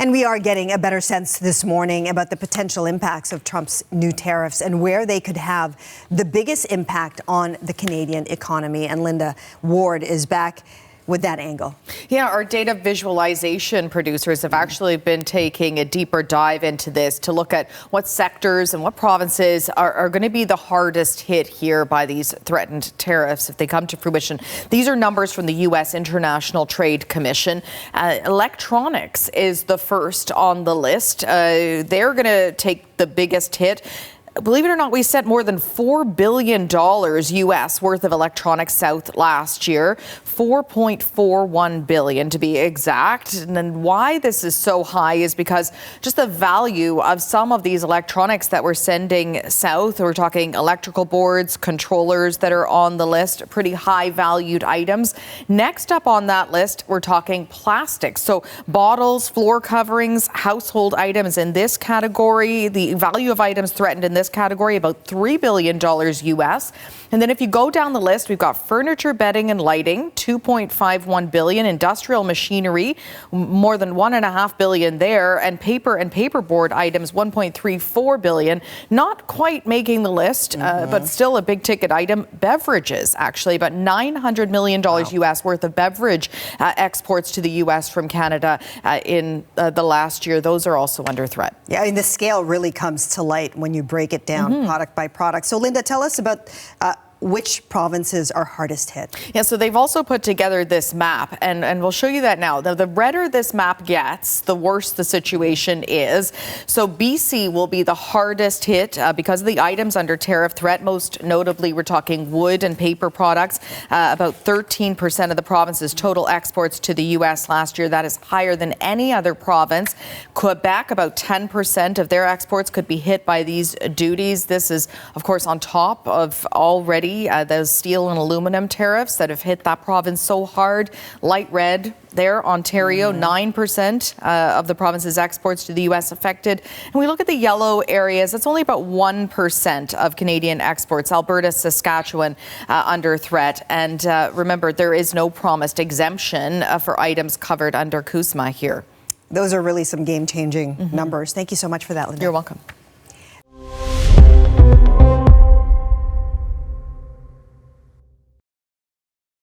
And we are getting a better sense this morning about the potential impacts of Trump's new tariffs and where they could have the biggest impact on the Canadian economy. And Linda Ward is back with that angle. Yeah, our data visualization producers have actually been taking a deeper dive into this to look at what sectors and what provinces are going to be the hardest hit here by these threatened tariffs if they come to fruition. These are numbers from the U.S. International Trade Commission. Electronics is the first on the list. They're going to take the biggest hit. Believe it or not, we sent more than $4 billion U.S. worth of electronics south last year, $4.41 billion to be exact. And then why this is so high is because just the value of some of these electronics that we're sending south, we're talking electrical boards, controllers that are on the list, pretty high valued items. Next up on that list, we're talking plastics. So bottles, floor coverings, household items in this category. The value of items threatened in this category, about $3 billion U.S. And then if you go down the list, we've got furniture, bedding and lighting, $2.51 billion, industrial machinery, more than $1.5 billion there, and paper and paperboard items, $1.34 billion. Not quite making the list, but still a big ticket item. Beverages, actually, about $900 million U.S. worth of beverage exports to the U.S. from Canada in the last year. Those are also under threat. Yeah, I mean, the scale really comes to light when you break it down product by product. So, Linda, tell us about which provinces are hardest hit. Yeah, so they've also put together this map, and we'll show you that now. The redder this map gets, the worse the situation is. So BC will be the hardest hit because of the items under tariff threat. Most notably, we're talking wood and paper products. About 13% of the province's total exports to the U.S. last year. That is higher than any other province. Quebec, about 10% of their exports could be hit by these duties. This is, of course, on top of already those steel and aluminum tariffs that have hit that province so hard. Light red there, Ontario, 9% of the province's exports to the U.S. affected. And we look at the yellow areas, that's only about 1% of Canadian exports. Alberta, Saskatchewan under threat. And remember, there is no promised exemption for items covered under CUSMA here. Those are really some game-changing numbers. Thank you so much for that, Linda. You're welcome.